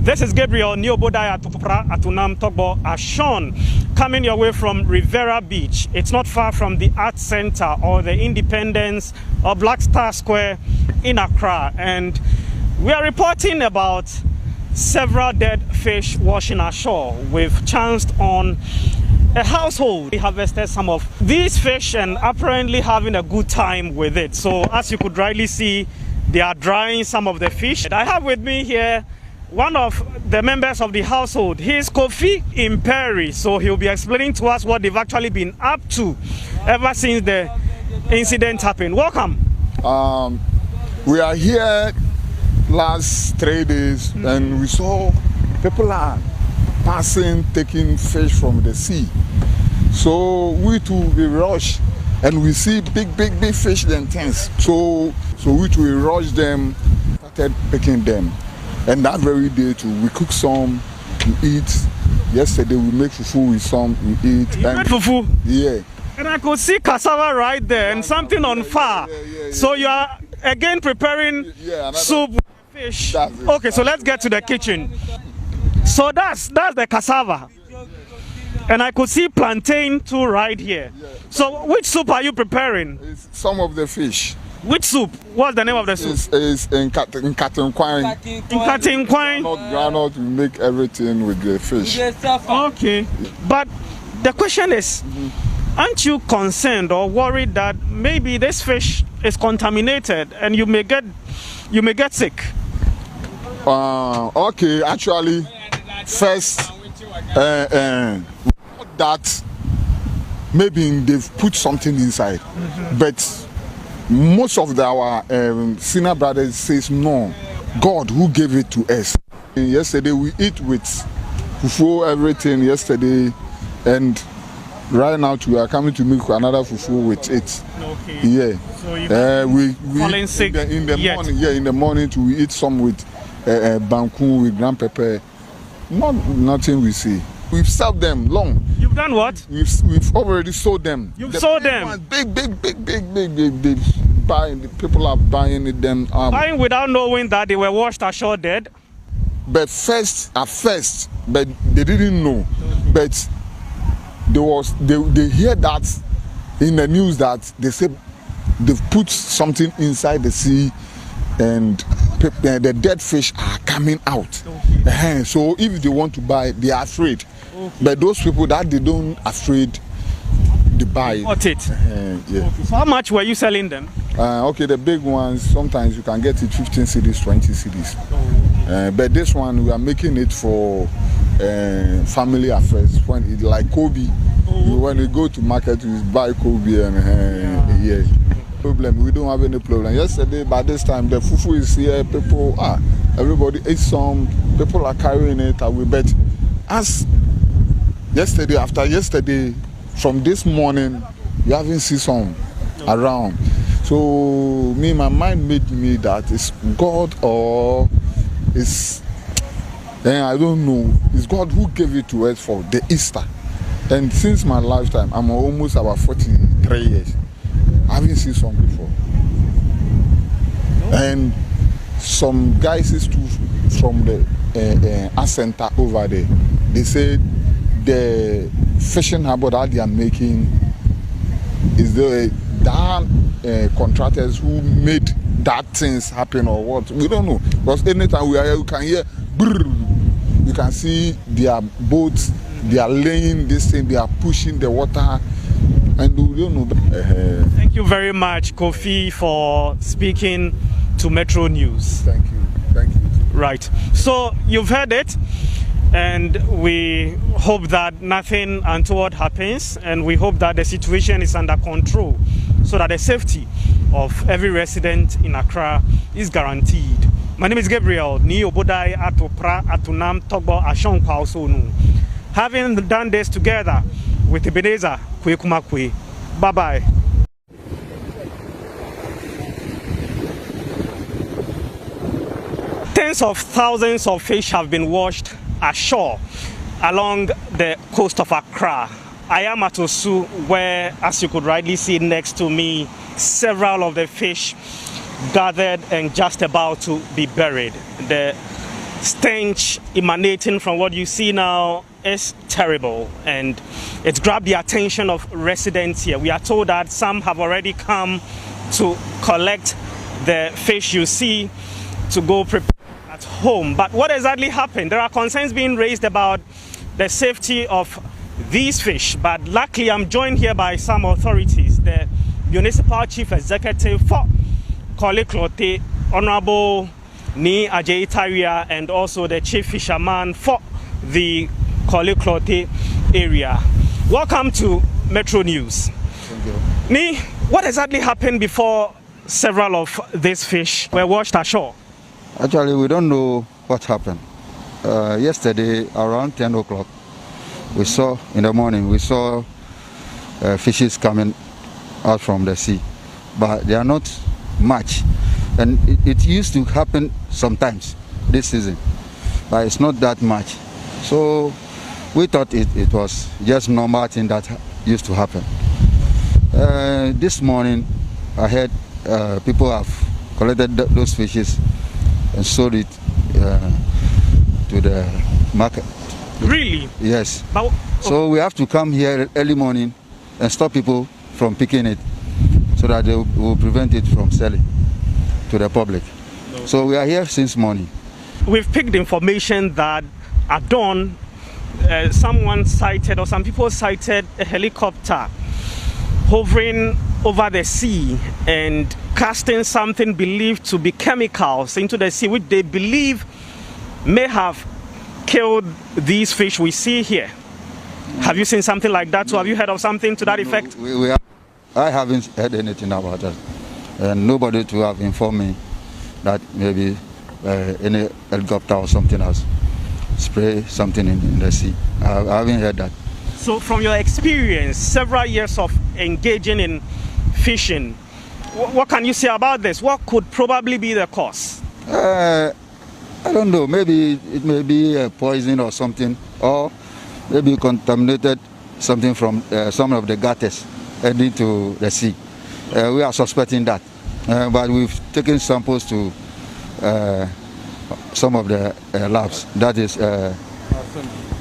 This is Gabriel Niobodai Atupra Atunam Togbo Ashon, coming your way from Rivera Beach. It's not far from the Art Center or the Independence or Black Star Square in Accra. And we are reporting about several dead fish washing ashore. We've chanced on a household. We harvested some of these fish and apparently having a good time with it. So as you could rightly see, they are drying some of the fish. I have with me here one of the members of the household. He's Kofi Imperi, so he'll be explaining to us what they've actually been up to ever since the incident happened. Welcome. We are here last 3 days and we saw people are passing, taking fish from the sea. So we rush and we see big fish than things. So we rush them, started picking them. And that very day too, we cook some, we eat. Yesterday we make fufu with some, we eat. You made fufu? Yeah. And I could see cassava right there and something on fire. So you are again preparing soup with fish. Okay, so let's get to the kitchen. So that's the cassava. And I could see plantain too right here. So which soup are you preparing? It's some of the fish. Which soup? What's the name of the soup? It's in Katinkwine. In Katinkwine? Granite, we make everything with the fish. Okay. But the question is, aren't you concerned or worried that maybe this fish is contaminated and you may get sick? Okay, actually, first, that maybe they've put something inside, but most of our senior brothers says no, God who gave it to us. Yesterday we eat with fufu, everything yesterday, and right now we are coming to make another fufu with it. Okay. Yeah. So we falling sick in the morning. Yeah, in the morning we eat some with banku with ground pepper. Nothing we see. We've served them long. You've done what? We've already sold them. You've sold them? Ones, big. Buying, the people are buying them. Buying without knowing that they were washed ashore dead? But at first, but they didn't know. But they hear that in the news that they say they've put something inside the sea and the dead fish are coming out. So if they want to buy, they are afraid. But those people that they don't afraid, they buy it. Bought it. Yeah. Okay. So how much were you selling them? Okay, the big ones, sometimes you can get it 15 cedis, 20 cedis. But this one, we are making it for family affairs. When it, like Kobe, when you go to market, you buy Kobe and yeah. Problem, we don't have any problem. Yesterday, by this time, the fufu is here. People, everybody ate some. People are carrying it away. But as yesterday, after yesterday, from this morning, you haven't seen some around. So my mind made me that it's God or it's I don't know. It's God who gave it to us for the Easter. And since my lifetime, I'm almost about 43 years. I haven't seen some before. And some guys too from the Art Center over there, they said the fishing harbor that they are making is the contractors who made that things happen or what. We don't know. Because anytime we are here, you can hear brrr, you can see their boats, they are laying this thing, they are pushing the water. And we don't know. Thank you very much, Kofi, for speaking to Metro News. Thank you. Right. So you've heard it, and we hope that nothing untoward happens, and we hope that the situation is under control so that the safety of every resident in Accra is guaranteed. My name is Gabriel Niobodai Atupra Atunam Togbo Ashon Kwaosonu. Having done this together with Ebenezer Kwekumakwe. Bye-bye. Tens of thousands of fish have been washed ashore along the coast of Accra. I am at Osu, where, as you could rightly see next to me, several of the fish gathered and just about to be buried. The stench emanating from what you see now is terrible, and it's grabbed the attention of residents here. We are told that some have already come to collect the fish you see to go prepare at home. But what exactly happened? There are concerns being raised about the safety of these fish, but luckily I'm joined here by some authorities. The Municipal Chief Executive for Korle Klottey, Honorable Ni Ajay-Taria, and also the Chief Fisherman for the Korle Klottey area. Welcome to Metro News. Thank you. Ni, what exactly happened before several of these fish were washed ashore? Actually, we don't know what happened. Yesterday, around 10 o'clock, in the morning, we saw fishes coming out from the sea, but they are not much. And it used to happen sometimes this season, but it's not that much. So we thought it was just normal thing that used to happen. This morning, I heard people have collected those fishes and sold it to the market. Really? Yes. But, so we have to come here early morning and stop people from picking it so that they will prevent it from selling to the public. No. So we are here since morning. We've picked information that at dawn, someone sighted, or some people sighted, a helicopter hovering over the sea and casting something believed to be chemicals into the sea, which they believe may have killed these fish we see here. Have you seen something like that? So have you heard of something to that effect? I haven't heard anything about that. And nobody to have informed me that maybe any helicopter or something else spray something in the sea. I haven't heard that. So from your experience, several years of engaging in fishing, what can you say about this? What could probably be the cause? I don't know. Maybe it may be a poison or something, or maybe contaminated something from some of the gutters heading to the sea. We are suspecting that. But we've taken samples to some of the labs, that is the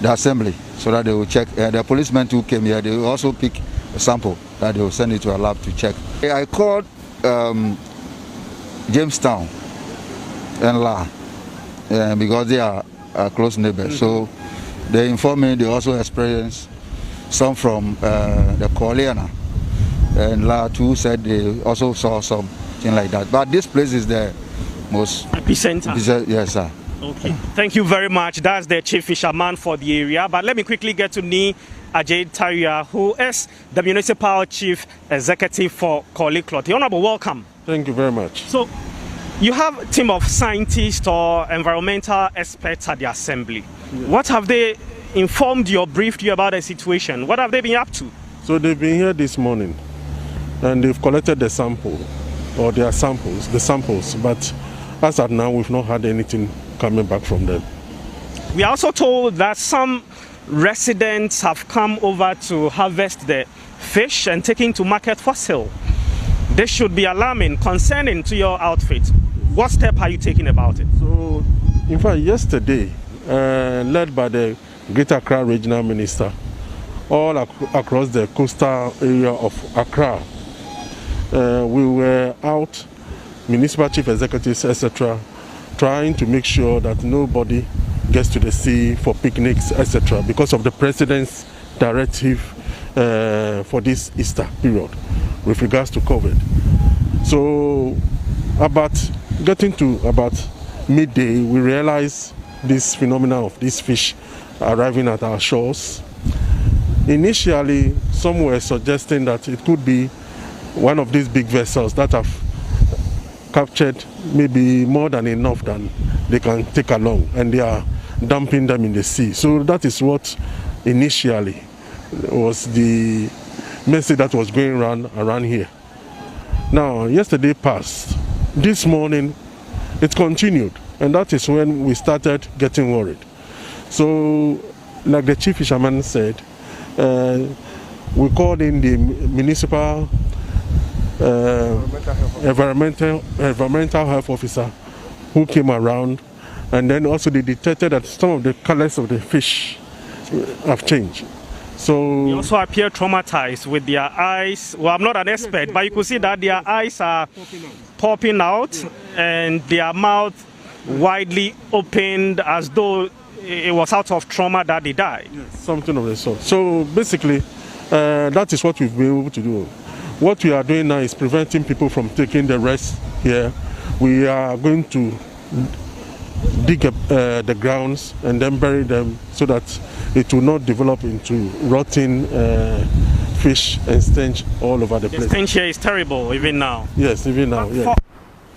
assembly, so that they will check. The policemen who came here, they will also pick a sample that they will send it to a lab to check. I called Jamestown and La because they are close neighbors. So they informed me they also experienced some from the Corleana, and La too said they also saw something like that. But this place is the most epicenter. Yes, sir. Okay. Thank you very much. That's the Chief Fisherman for the area. But let me quickly get to Ni Ajay-Taria, who is the Municipal Chief Executive for Korle Klottey. Honorable, welcome. Thank you very much. So, you have a team of scientists or environmental experts at the assembly. Yes. What have they informed you or briefed you about the situation? What have they been up to? So they've been here this morning and they've collected the sample, or their samples, but as at now we've not had anything coming back from them. We are also told that some residents have come over to harvest the fish and taking to market for sale. This should be alarming, concerning to your outfit. What step are you taking about it? So, in fact, yesterday, led by the Greater Accra Regional Minister, all across the coastal area of Accra, we were out, municipal chief executives, etc., trying to make sure that nobody gets to the sea for picnics, etc., because of the president's directive for this Easter period with regards to COVID. So getting to about midday, we realized this phenomenon of these fish arriving at our shores. Initially, some were suggesting that it could be one of these big vessels that have captured maybe more than enough than they can take along, and they are dumping them in the sea. So that is what initially was the message that was going around here. Now, yesterday passed. This morning, it continued, and that is when we started getting worried. So, like the chief fisherman said, we called in the municipal environmental health officer, who came around And then also they detected that some of the colors of the fish have changed. So they also appear traumatized with their eyes. Well, I'm not an expert, but you could see that their eyes are popping out and their mouth widely opened as though it was out of trauma that they died. Yes, something of the sort. So basically, that is what we've been able to do. What we are doing now is preventing people from taking the rest here. We are going to dig up the grounds and then bury them so that it will not develop into rotting fish and stench all over the place. The stench here is terrible even now. Yes, even now. Yeah.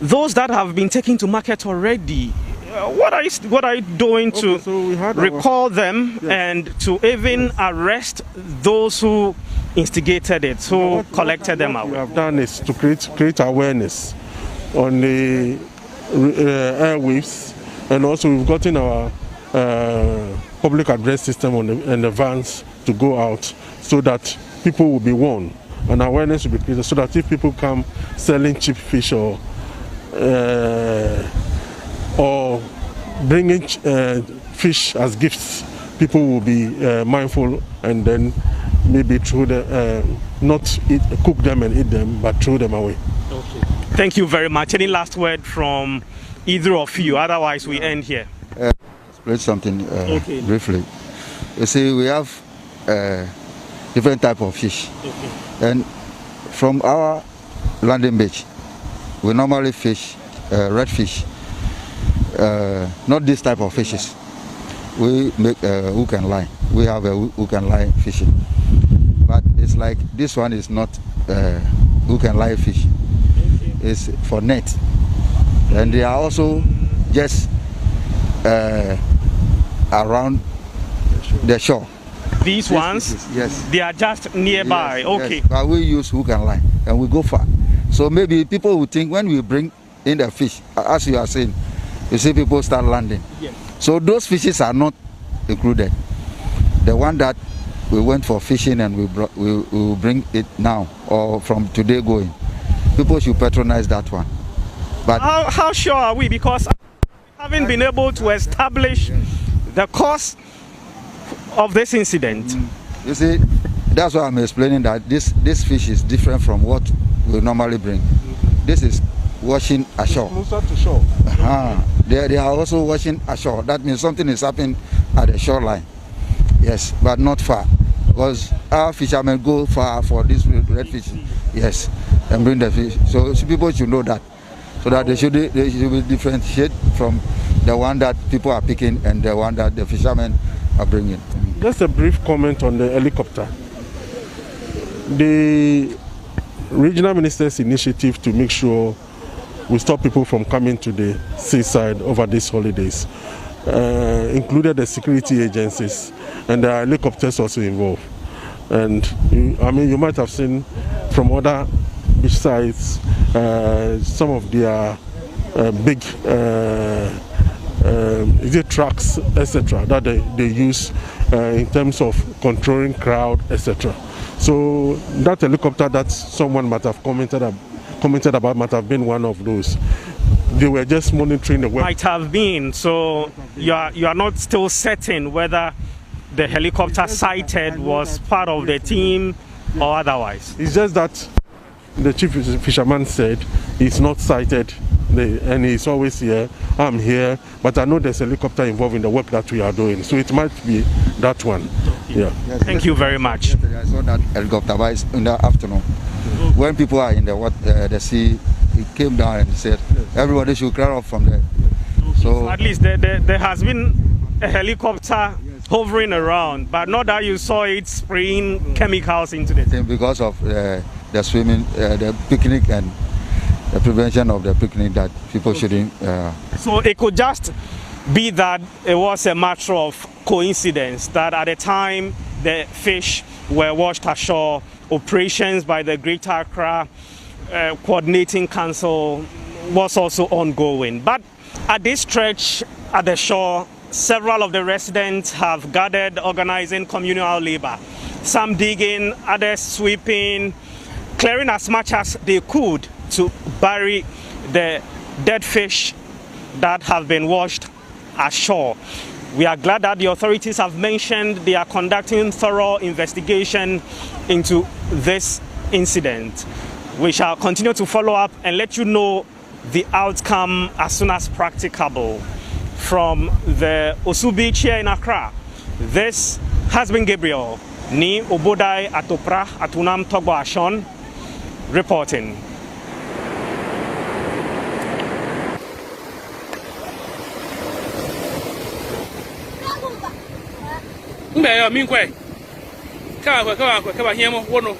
Those that have been taken to market already, what are you doing to recall them and to even arrest those who instigated it, who collected them out? What we have done is to create awareness on the airwaves, and also we've gotten our public address system on the vans to go out so that people will be warned and awareness will be created, so that if people come selling cheap fish or bringing fish as gifts, people will be mindful and then maybe not cook them and eat them, but throw them away. Okay. Thank you very much. Any last word from either of you? Otherwise, we end here. Explain something briefly. You see, we have different type of fish, and from our landing beach, we normally fish redfish. Not this type of fishes. We make hook and line. We have a hook and line fishing, but it's like this one is not hook and line fish. It's for net, and they are also just around the shore. These ones, fishes, yes, they are just nearby. Yes, okay. yes. But we use hook and line, and we go far. So maybe people will think when we bring in the fish, as you are saying, you see people start landing. Yes. So those fishes are not included. The one that we went for fishing and we will bring it now or from today going. People should patronize that one. But how sure are we? Because we haven't been able to establish the cause of this incident. You see, that's why I'm explaining that this fish is different from what we normally bring. This is washing ashore. Closer to shore. They are also washing ashore. That means something is happening at the shoreline. Yes, but not far. Because our fishermen go far for this red fish. Yes, and bring the fish. So people should know that. So that they should be differentiate from the one that people are picking and the one that the fishermen are bringing. Just a brief comment on the helicopter. The regional minister's initiative to make sure we stop people from coming to the seaside over these holidays included the security agencies, and there are helicopters also involved. And you might have seen from other beach sites some of their big trucks, etc., that they use in terms of controlling crowd, etc. So that helicopter that someone might have commented about might have been one of those. They were just monitoring the weather. Might have been. So you are not still certain whether the helicopter sighted was part of the team or otherwise. It's just that the chief fisherman said he's not sighted and he's always here. I'm here, but I know there's a helicopter involved in the work that we are doing, so it might be that one. Yeah. Yes, Thank you very much. I saw that helicopter, but it's in the afternoon. When people are in the sea, he came down and said everybody should clear up from there. So at least there has been a helicopter hovering around, but not that you saw it spraying chemicals into the thing. Because of the swimming, the picnic and the prevention of the picnic, that people shouldn't. So it could just be that it was a matter of coincidence that at the time the fish were washed ashore, operations by the Greater Accra Coordinating Council was also ongoing. But at this stretch at the shore, several of the residents have gathered, organizing communal labor. Some digging, others sweeping, clearing as much as they could to bury the dead fish that have been washed ashore. We are glad that the authorities have mentioned they are conducting thorough investigation into this incident. We shall continue to follow up and let you know the outcome as soon as practicable. From the Osu Beach here in Accra, this has been Gabriel Ni Obodai Atopra Atunam Togbo Ashon reporting. Mbe minkwe kaba hiemo wono